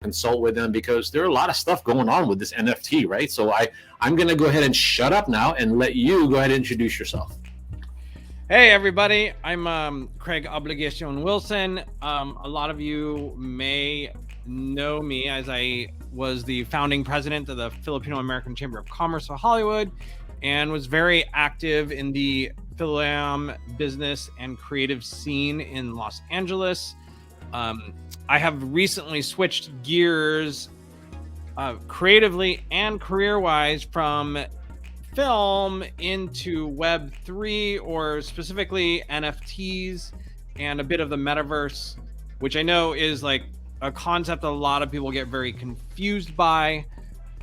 consult with them because there are a lot of stuff going on with this NFT, right? So I'm going to go ahead and shut up now and let you go ahead and introduce yourself. Hey everybody, I'm Craig Obligacion Wilson. A lot of you may know me as I was the founding president of the Filipino American Chamber of Commerce of Hollywood and was very active in the film business and creative scene in Los Angeles. I have recently switched gears creatively and career-wise from film into Web3, or specifically NFTs and a bit of the metaverse, which I know is like a concept a lot of people get very confused by.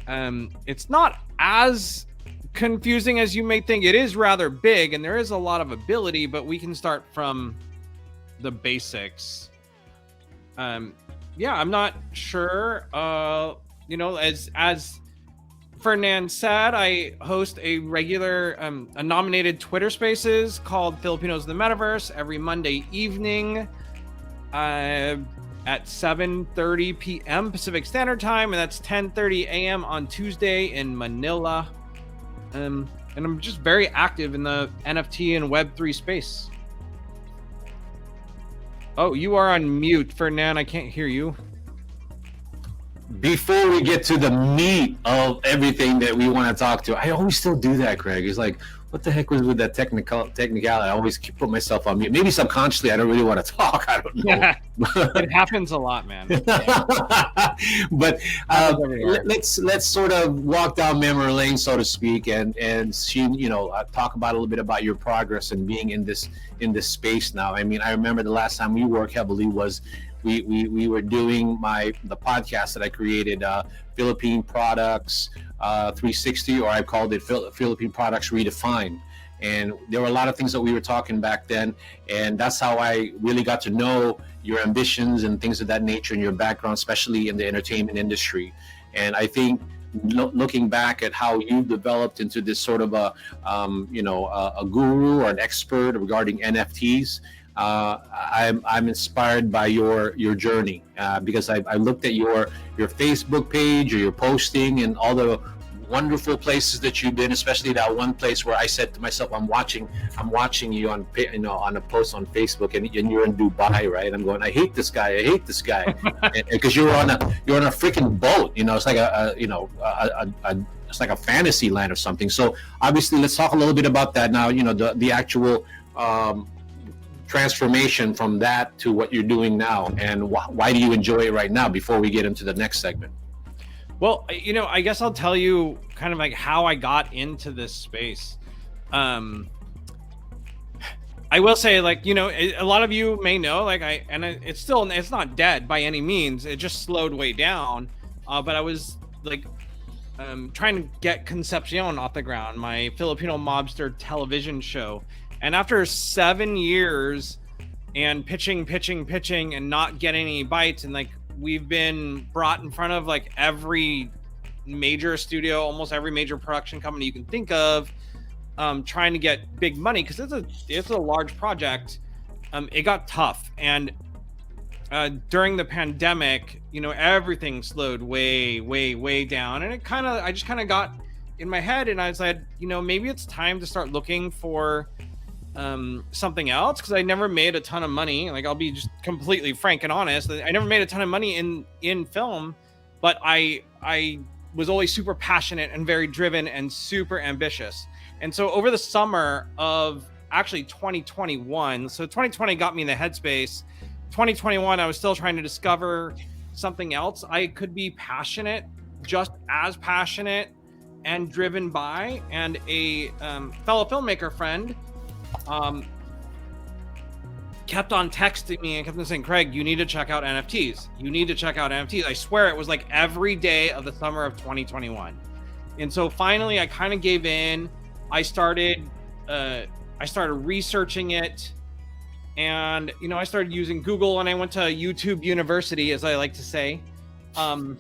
It's not as confusing as you may think. It is rather big and there is a lot of ability, but we can start from the basics. Yeah, I'm not sure. As Fernand said, I host a regular, a nominated Twitter Spaces called Filipinos in the Metaverse every Monday evening at 7:30 p.m. Pacific Standard Time, and that's 10:30 a.m. on Tuesday in Manila. And I'm just very active in the NFT and Web3 space. Oh, you are on mute, Fernand. I can't hear you. Before we get to the meat of everything that we want to talk to, I always still do that, Craig. It's like, what the heck was with that technicality? I always put myself on mute. Maybe subconsciously, I don't really want to talk. I don't know. Yeah, it happens a lot, man. But let's sort of walk down memory lane, so to speak, and talk about a little bit about your progress and being in this space now. I mean, I remember the last time we worked heavily was we were doing the podcast that I created, Philippine Products 360, or I called it Philippine Products Redefined. And there were a lot of things that we were talking back then, and that's how I really got to know your ambitions and things of that nature and your background, especially in the entertainment industry. And I think looking back at how you developed into this sort of a guru or an expert regarding NFTs, I'm inspired by your journey because I looked at your Facebook page or your posting and all the wonderful places that you've been, especially that one place where I said to myself, I'm watching you on a post on Facebook, and you're in Dubai, right? I'm going, I hate this guy, because you're on a freaking boat, it's like it's like a fantasy land or something. So obviously, let's talk a little bit about that now. The actual transformation from that to what you're doing now, and why do you enjoy it right now, before we get into the next segment? Well, I guess I'll tell you kind of like how I got into this space. I will say, like, a lot of you may know, it's not dead by any means. It just slowed way down. But I was like trying to get Concepcion off the ground, my Filipino mobster television show. And after 7 years and pitching and not getting any bites, and like we've been brought in front of like every major studio, almost every major production company you can think of, trying to get big money because it's a large project. It got tough, and during the pandemic, everything slowed way down, and I just kind of got in my head, and I said, maybe it's time to start looking for something else, because I never made a ton of money. Like, I'll be just completely frank and honest, I never made a ton of money in film, but I was always super passionate and very driven and super ambitious. And so over the summer of actually 2021, so 2020 got me in the headspace. 2021, I was still trying to discover something else I could be passionate, just as passionate and driven by. And a fellow filmmaker friend kept on texting me and kept on saying, Craig, you need to check out NFTs. You need to check out NFTs. I swear it was like every day of the summer of 2021. And so finally I kind of gave in. I started researching it, and I started using Google, and I went to YouTube University, as I like to say. And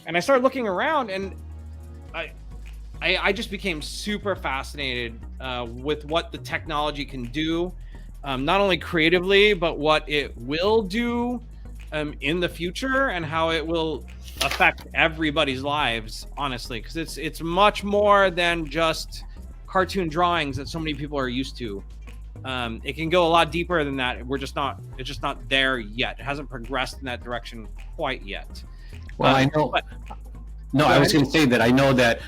I started looking around, and I just became super fascinated with what the technology can do, not only creatively, but what it will do in the future and how it will affect everybody's lives, honestly, because it's much more than just cartoon drawings that so many people are used to. It can go a lot deeper than that. It's just not there yet. It hasn't progressed in that direction quite yet. Well, I know. No, I was going to say that I know that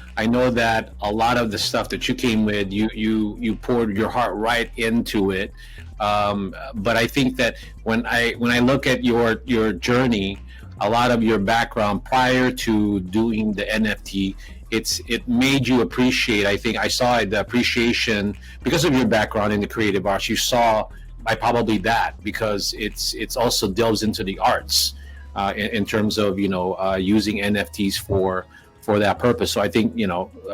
a lot of the stuff that you came with, you poured your heart right into it. But I think that when I look at your journey, a lot of your background prior to doing the NFT, it made you appreciate. I think I saw the appreciation because of your background in the creative arts. You saw by probably that because it's also delves into the arts. In terms of using NFTs for that purpose. So I think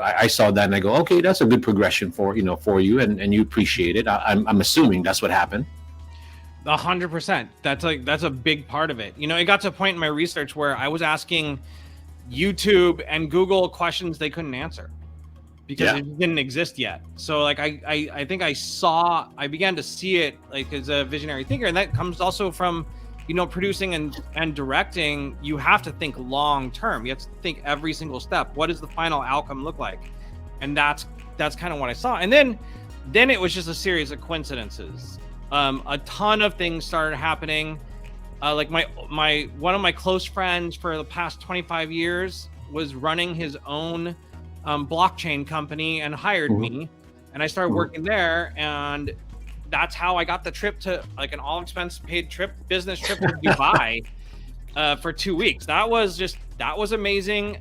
I saw that and I go, okay, that's a good progression for you and you appreciate it. I'm assuming that's what happened. 100%. That's a big part of it. It got to a point in my research where I was asking YouTube and Google questions they couldn't answer because it didn't exist yet. So like I think I began to see it like as a visionary thinker, and that comes also from producing and directing. You have to think long term. You have to think every single step. What does the final outcome look like? And that's kind of what I saw. And then it was just a series of coincidences. A ton of things started happening. Like one of my close friends for the past 25 years was running his own blockchain company and hired me, and I started working there, and that's how I got the trip to like an all expense paid business trip to Dubai for 2 weeks. That was amazing.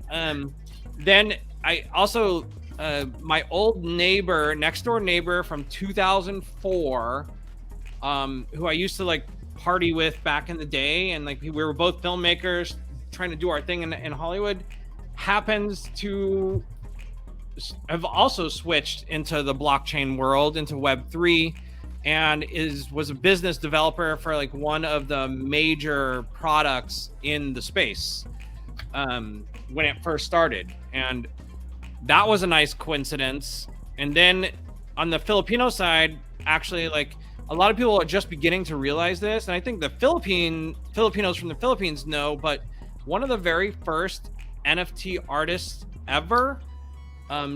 Then I also, my old next door neighbor from 2004, who I used to like party with back in the day. And like, we were both filmmakers trying to do our thing in Hollywood, happens to have also switched into the blockchain world, into Web3, and was a business developer for like one of the major products in the space when it first started. And that was a nice coincidence. And then on the Filipino side, actually, like a lot of people are just beginning to realize this. And I think the Filipinos from the Philippines know, but one of the very first NFT artists ever,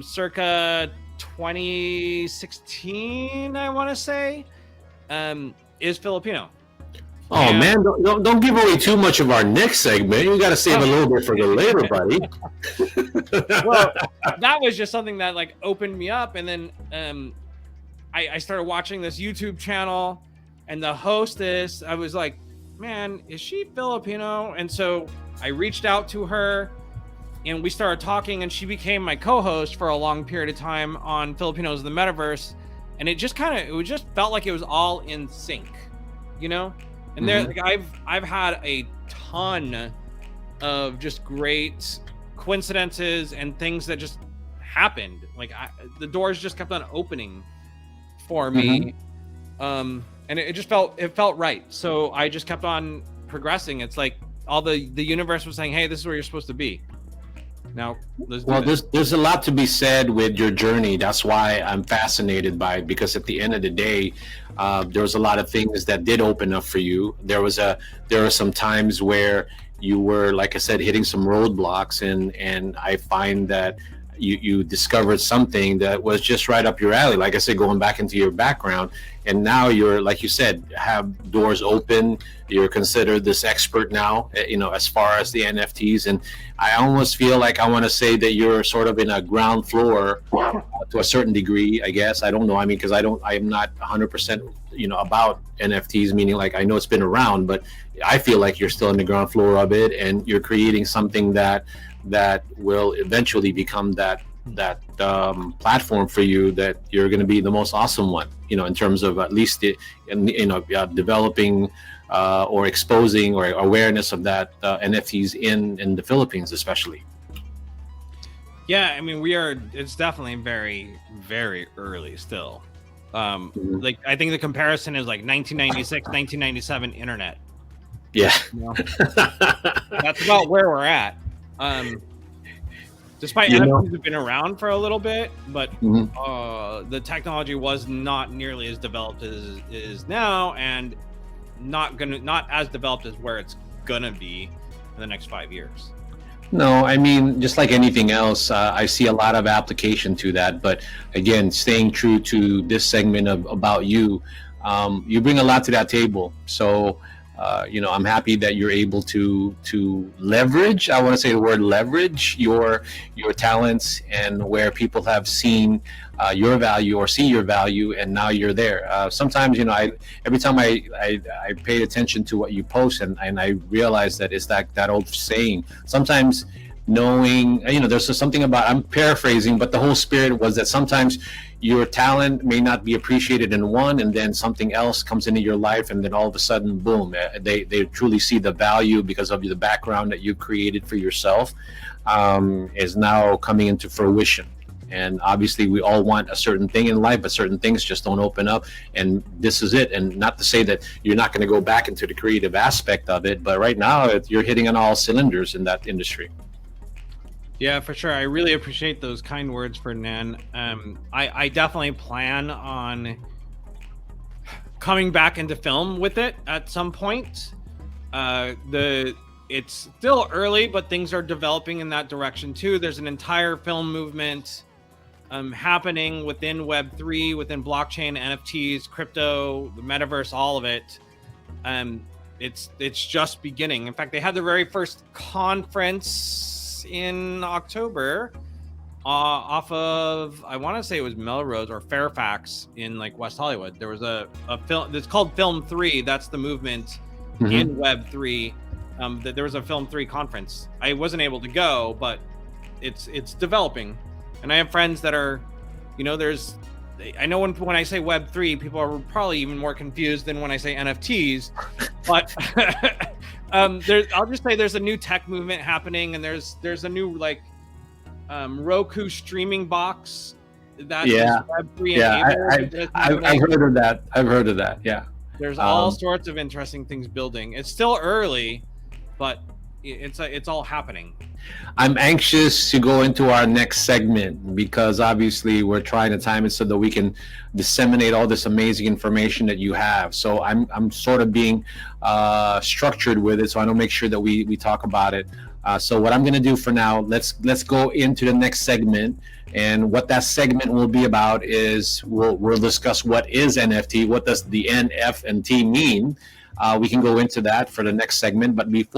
circa 2016, I want to say, is Filipino. Oh man, don't give away too much of our next segment. You got to save a little bit for the later, buddy. Well, that was just something that like opened me up, and then I started watching this YouTube channel, and the hostess, I was like, man, is she Filipino? And so I reached out to her, and we started talking, and she became my co-host for a long period of time on Filipinos in the Metaverse. And it just felt like it was all in sync, And there, like, I've had a ton of just great coincidences and things that just happened. Like the doors just kept on opening for me, and it felt right. So I just kept on progressing. It's like all the universe was saying, "Hey, this is where you're supposed to be." Now, there's a lot to be said with your journey. That's why I'm fascinated by it, because at the end of the day, there was a lot of things that did open up for you. There are some times where you were, like I said, hitting some roadblocks, and I find that you discovered something that was just right up your alley. Like I said, going back into your background, and now you're, like you said, have doors open. You're considered this expert now, as far as the NFTs. And I almost feel like I want to say that you're sort of in a ground floor to a certain degree, I guess. I don't know. I mean, because I am not 100%, about NFTs, meaning like I know it's been around, but I feel like you're still in the ground floor of it, and you're creating something that will eventually become that platform for you, that you're going to be the most awesome one, in terms of at least developing or exposing or awareness of that NFTs in the Philippines, especially. Yeah, I mean, it's definitely very, very early still. Like I think the comparison is like 1996, 1997 internet. Yeah. That's about where we're at. Despite NFTs have been around for a little bit, but the technology was not nearly as developed as it is now, and not as developed as where it's gonna be in the next 5 years? No, I mean, just like anything else, I see a lot of application to that. But again, staying true to this segment of about you, you bring a lot to that table. So, I'm happy that you're able to leverage. I want to say the word leverage your talents and where people have seen your value or see your value, and now you're there. Sometimes, I every time I paid attention to what you post, and I realized that it's that old saying. Sometimes knowing, there's something about, I'm paraphrasing, but the whole spirit was that sometimes your talent may not be appreciated in one, and then something else comes into your life, and then all of a sudden, boom, they truly see the value because of the background that you created for yourself, is now coming into fruition. And obviously we all want a certain thing in life, but certain things just don't open up, and this is it. And not to say that you're not going to go back into the creative aspect of it, but right now you're hitting on all cylinders in that industry. Yeah, for sure. I really appreciate those kind words, Ferdinand. I definitely plan on coming back into film with it at some point. It's still early, but things are developing in that direction too. There's an entire film movement happening within Web3, within blockchain, NFTs, crypto, the metaverse, all of it. It's just beginning. In fact, they had the very first conference in October off of, I want to say it was Melrose or Fairfax in like West Hollywood. There was a film that's called Film 3. That's the movement in Web3. There was a Film 3 conference. I wasn't able to go, but it's developing. And I have friends that are, I know when I say Web3, people are probably even more confused than when I say NFTs. But I'll just say there's a new tech movement happening, and there's a new Roku streaming box that is Web3 enabled. I've heard of that. I've heard of that. Yeah. There's all sorts of interesting things building. It's still early, but it's all happening. I'm anxious to go into our next segment, because obviously we're trying to time it so that we can disseminate all this amazing information that you have. So I'm sort of being structured with it, so I don't make sure that we talk about it. So what I'm going to do for now, let's go into the next segment, and what that segment will be about is we'll discuss what is NFT, what does the NF and T mean. We can go into that for the next segment, but before